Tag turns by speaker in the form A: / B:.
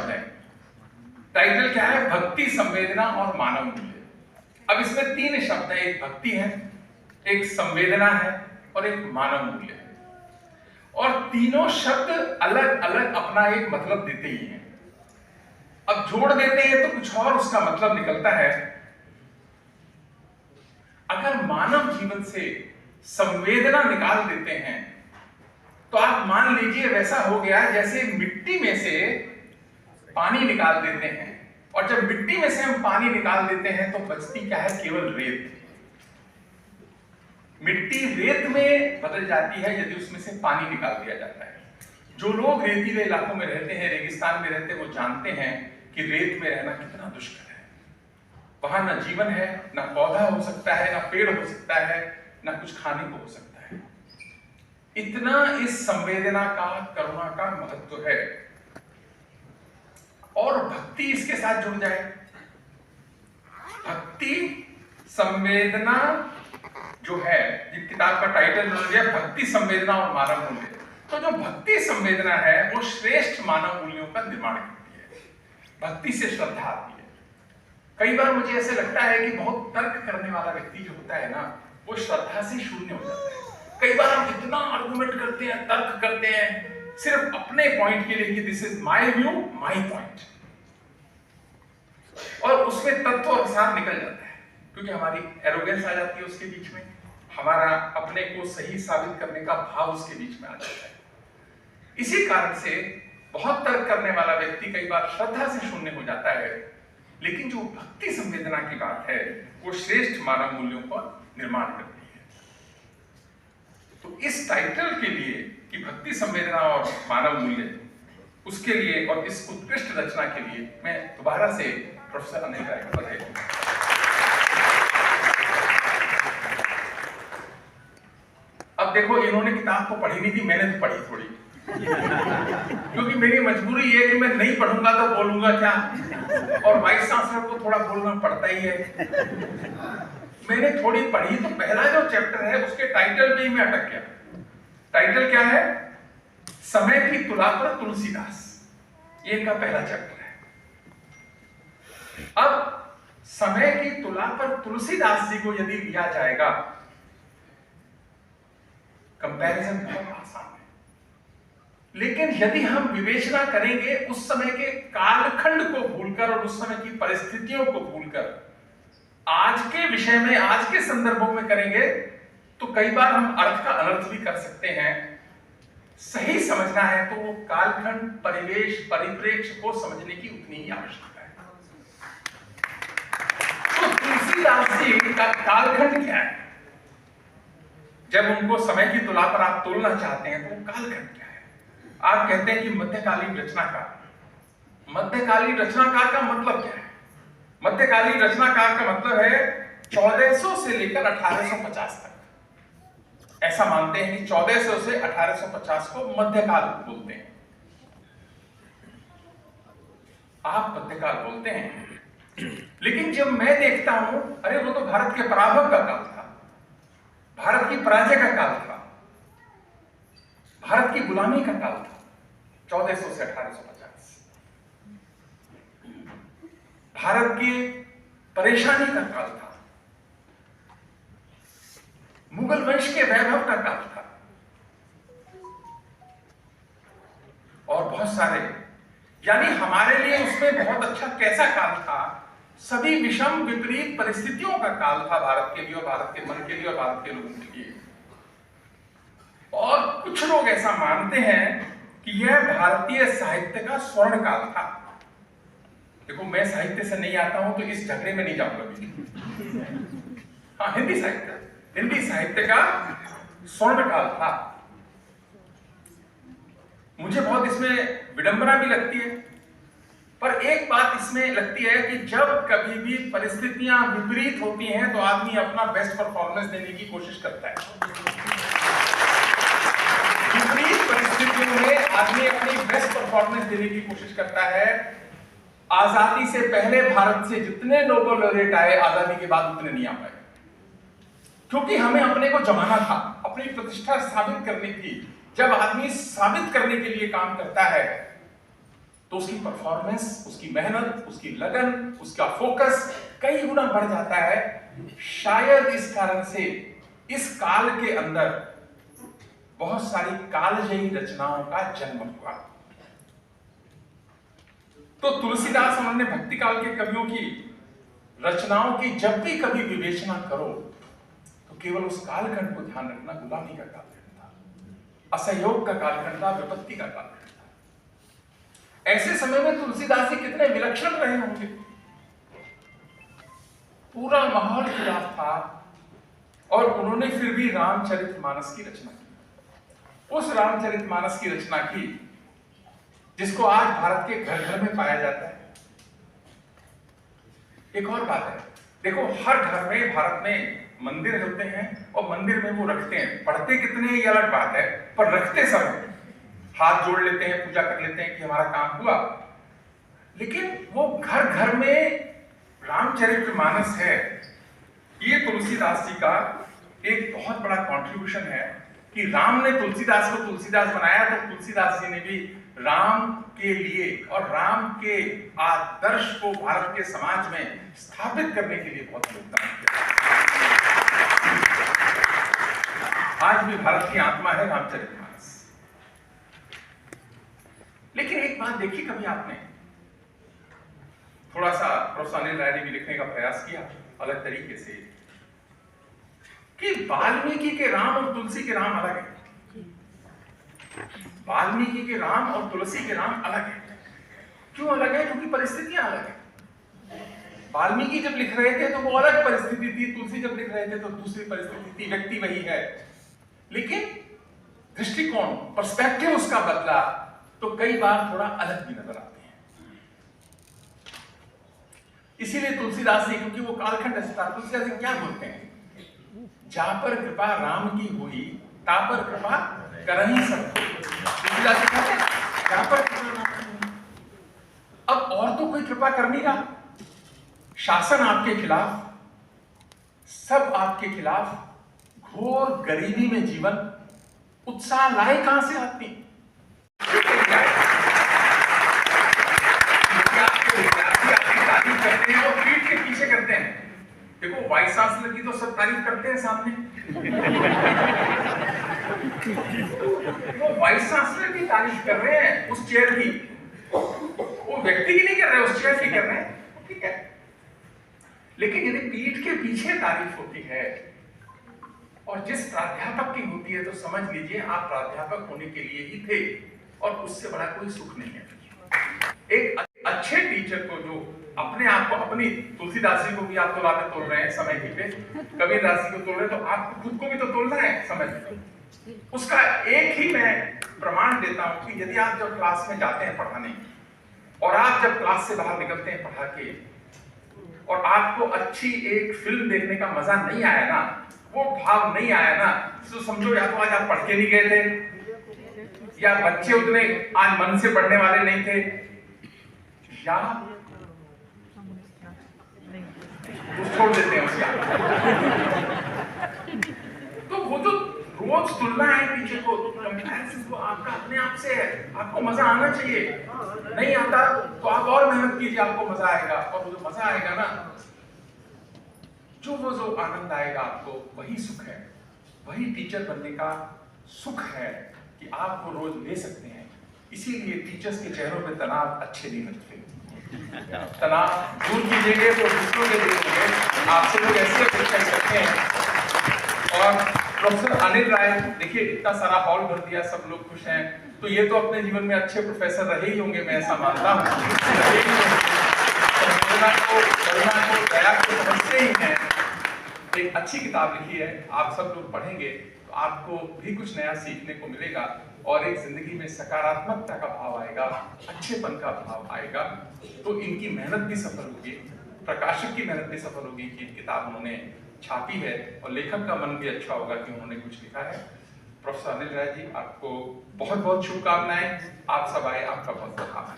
A: शब्द है। टाइटल क्या है? भक्ति, संवेदना और मानव मूल्य। अब इसमें 3 शब्द है, एक भक्ति है, एक संवेदना है और एक मानव मूल्य है। और तीनों शब्द अलग अलग अपना एक मतलब देते ही हैं। अब जोड़ देते हैं तो कुछ और उसका मतलब निकलता है। अगर मानव जीवन से संवेदना निकाल देते हैं तो आप मान लीजिए वैसा हो गया जैसे मिट्टी में से पानी निकाल देते हैं, और जब मिट्टी में से हम पानी निकाल देते हैं तो बचती क्या है? केवल रेत। मिट्टी रेत में बदल जाती है यदि उसमें से पानी निकाल दिया जाता है। जो लोग रेतीले इलाकों में रहते हैं, रेगिस्तान में रहते हैं, वो जानते हैं कि रेत में रहना कितना दुष्कर है। वहां ना जीवन है, ना पौधा हो सकता है, ना पेड़ हो सकता है, ना कुछ खाने को हो सकता है। इतना इस संवेदना का, करुणा का महत्व है। और भक्ति इसके साथ जुड़ जाए। भक्ति, संवेदना जो है, जिस किताब का टाइटल मिल गया भक्ति, संवेदना और मानव मूल्य। तो जो भक्ति संवेदना है वो श्रेष्ठ मानव मूल्यों का निर्माण करती है। भक्ति से श्रद्धा आती है। कई बार मुझे ऐसे लगता है कि बहुत तर्क करने वाला व्यक्ति जो होता है ना, वो श्रद्धा से शून्य हो जाता है। कई बार हम इतना आर्गुमेंट करते हैं, तर्क करते हैं सिर्फ अपने पॉइंट के लिए कि this is my view, my point, और उसमें तत्व और सार निकल जाता है, क्योंकि हमारी एरोगेंस आ जाती है उसके बीच में, हमारा अपने को सही साबित करने का भाव उसके बीच में आ जाता है। इसी कारण से बहुत तर्क करने वाला व्यक्ति कई बार श्रद्धा से शून्य हो जाता है। लेकिन जो भक्ति संवेदना की बात है वो श्रेष्ठ मानव मूल्यों का निर्माण करती है। तो इस टाइटल के लिए कि भक्ति, संवेदना और मानव मूल्य, उसके लिए और इस उत्कृष्ट रचना के लिए मैं दोबारा से प्रोफेसर अनिल राय को बधाई दूंगा। अब देखो, इन्होंने किताब को पढ़ी नहीं थी, मैंने तो पढ़ी थोड़ी, क्योंकि मेरी मजबूरी ये है कि मैं नहीं पढ़ूंगा तो बोलूंगा क्या, और वाइस चांसलर को थोड़ा बोलना पड़ता ही है। मैंने थोड़ी पढ़ी तो पहला जो चैप्टर है उसके टाइटल पे ही मैं अटक गया। टाइटल क्या है? समय की तुला पर तुलसीदास। ये इनका पहला चैप्टर है। अब समय की तुला पर तुलसीदास जी को यदि लिया जाएगा, कंपैरिजन बहुत आसान है, लेकिन यदि हम विवेचना करेंगे उस समय के कालखंड को भूलकर और उस समय की परिस्थितियों को भूलकर आज के विषय में, आज के संदर्भों में करेंगे तो कई बार हम अर्थ का अनर्थ भी कर सकते हैं। सही समझना है तो वो कालखंड, परिवेश, परिप्रेक्ष्य को समझने की उतनी ही आवश्यकता है। तो तुलसीदास जी का कालखंड क्या है? जब उनको समय की तुला पर आप तोलना चाहते हैं तो वो कालखंड क्या है? आप कहते हैं कि मध्यकालीन रचनाकार। मध्यकालीन रचनाकार का मतलब क्या है? मध्यकालीन रचनाकार का मतलब है 1400 से लेकर 1850 तक। ऐसा मानते हैं कि 1400 से 1850 को मध्यकाल बोलते हैं। आप मध्यकाल बोलते हैं, लेकिन जब मैं देखता हूं, अरे वो तो भारत के पराभव का काल था, भारत की पराजय का काल था, भारत की गुलामी का काल था, 1400 से 1850। भारत की परेशानी का काल था, मुगल वंश के वैभव का काल था, और बहुत सारे, यानी हमारे लिए उसमें बहुत अच्छा कैसा काल था? सभी विषम विपरीत परिस्थितियों का काल था भारत के लिए और भारत के मन के लिए और भारत के लोगों के लिए। और कुछ लोग ऐसा मानते हैं कि यह भारतीय साहित्य का स्वर्ण काल था। देखो, मैं साहित्य से नहीं आता हूं तो इस झगड़े में नहीं जाऊंगा। हाँ, हिंदी साहित्य का स्वर्ण काल था। मुझे बहुत इसमें विडंबना भी लगती है, पर एक बात इसमें लगती है कि जब कभी भी परिस्थितियां विपरीत होती हैं तो आदमी अपना बेस्ट परफॉर्मेंस देने की कोशिश करता है। विपरीत परिस्थितियों में आदमी अपनी बेस्ट परफॉर्मेंस देने की कोशिश करता है। आजादी से पहले भारत से जितने नोबेल लॉरेट आए, आजादी के बाद उतने नहीं आ पाए, क्योंकि हमें अपने को जमाना था, अपनी प्रतिष्ठा साबित करनी थी। जब आदमी साबित करने के लिए काम करता है तो तो उसकी परफॉर्मेंस, उसकी मेहनत, उसकी लगन, उसका फोकस कई गुना बढ़ जाता है। शायद इस कारण से इस काल के अंदर बहुत सारी कालजयी रचनाओं का जन्म हुआ। तो तुलसीदास उन्होंने भक्ति काल के कवियों की रचनाओं की जब भी कभी विवेचना करो तो केवल उस कालखंड को ध्यान रखना, गुलामी का कालखंड था, असहयोग का कालखंड था, विपत्ति का कालखंड था। ऐसे समय में तुलसीदास जी कितने विलक्षण रहे होंगे। पूरा माहौल खिलाफ था और उन्होंने फिर भी रामचरितमानस की रचना की। उस रामचरितमानस की रचना की जिसको आज भारत के घर घर में पाया जाता है। एक और बात है, देखो हर घर में भारत में मंदिर होते हैं और मंदिर में वो रखते हैं, पढ़ते कितने हैं ये अलग बात है, पर रखते सब हैं, हाथ जोड़ लेते हैं, पूजा कर लेते हैं कि हमारा काम हुआ। लेकिन वो घर घर में रामचरितमानस है। ये तुलसीदास जी का एक बहुत बड़ा कंट्रीब्यूशन है कि राम ने तुलसीदास को तुलसीदास बनाया, तो तुलसीदास जी ने भी राम के लिए और राम के आदर्श को भारत के समाज में स्थापित करने के लिए बहुत योगदान किया। आज भी भारत की आत्मा है रामचरितमानस। लेकिन एक बात देखी कभी आपने, थोड़ा सा प्रोफेसर अनिल राय ने भी लिखने का प्रयास किया अलग तरीके से, कि वाल्मीकि के राम और तुलसी के राम अलग है। वाल्मीकि के राम और तुलसी के राम अलग है। क्यों अलग है? क्योंकि परिस्थितियां अलग है। वाल्मीकि जब लिख रहे थे तो वो अलग परिस्थिति थी, तुलसी जब लिख रहे थे तो दूसरी परिस्थिति थी, व्यक्ति वही है, लेकिन दृष्टिकोण, पर्सपेक्टिव उसका बदला तो कई बार थोड़ा अलग भी नजर आते हैं। इसीलिए तुलसीदास जी, क्योंकि वो कालखंड ऐसा था, तुलसीदास जी क्या बोलते हैं, जा पर कृपा राम की हुई ता पर कृपा करही सब। तुलसीदास जी कहते हैं जा पर कृपा राम की हुई। अब और तो कोई कृपा कर नहीं रहा, शासन आपके खिलाफ, सब आपके खिलाफ, घोर गरीबी में जीवन, उत्साह लाए कहां से आदमी? विद्यार्थी आपकी तारीफ करते हैं और पीठ के पीछे करते हैं। देखो वाइस चांसलर की तो सब तारीफ करते हैं सामने, वो वाइस चांसलर की तारीफ कर रहे हैं, उस चेयर की, वो व्यक्ति की नहीं कर रहे, उस चेयर की कर रहे हैं, ठीक है। लेकिन यदि पीठ के पीछे तारीफ होती है और जिस प्राध्यापक की होती है, तो समझ लीजिए आप प्राध्यापक होने के लिए ही थे और उससे बड़ा कोई सुख नहीं है। एक अच्छे टीचर को जो अपने आप को, अपनी तुलसीदास जी को भी आप तोलाते तोल रहे हैं समय पे, कबीरदास जी को तोल रहे हैं, तो आपको खुद को भी तो तोलना है समय पे। उसका एक ही मैं प्रमाण देता हूं कि यदि आप जब क्लास में जाते हैं पढ़ाने और आप जब क्लास से बाहर निकलते हैं पढ़ा के और आपको अच्छी एक फिल्म देखने का मजा नहीं आया ना, वो भाव नहीं आया ना, तो समझो या तो आज आप पढ़ के नहीं गए थे, या बच्चे उतने आज मन से पढ़ने वाले नहीं थे, या छोड़ देते हैं उसका। तो वो जो रोज तुलना है टीचर को, कंपैरिजन को आपका अपने आप से है, आपको मजा आना चाहिए। नहीं आता तो आप और मेहनत कीजिए, आपको मजा आएगा। और वो जो मजा आएगा ना, जो आनंद आएगा आपको, वही सुख है, वही टीचर बनने का सुख है कि आप वो रोज ले सकते हैं। इसीलिए टीचर्स के चेहरों पे तनाव अच्छे नहीं लगते। तनाव दूर कीजिएगा तो दूसरों के लिए आपसे लोग ऐसे अपेक्षा करते हैं। और प्रोफेसर अनिल राय, देखिए इतना सारा हॉल भर दिया, सब लोग खुश हैं, तो ये तो अपने जीवन में अच्छे प्रोफेसर रहे ही होंगे, मैं ऐसा मानता हूँ। करुणा को दया को समझते ही हैं। एक अच्छी किताब लिखी है, आप सब लोग पढ़ेंगे तो आपको भी कुछ नया सीखने को मिलेगा और एक जिंदगी में सकारात्मकता का भाव आएगा, अच्छेपन का भाव आएगा। तो इनकी मेहनत भी सफल होगी, प्रकाशक की मेहनत भी सफल होगी कि किताब उन्होंने छापी है, और लेखक का मन भी अच्छा होगा कि उन्होंने कुछ लिखा है। प्रोफेसर अनिल राय जी, आपको बहुत बहुत शुभकामनाएं। आप सब आए, आपका बहुत बहुत आभार।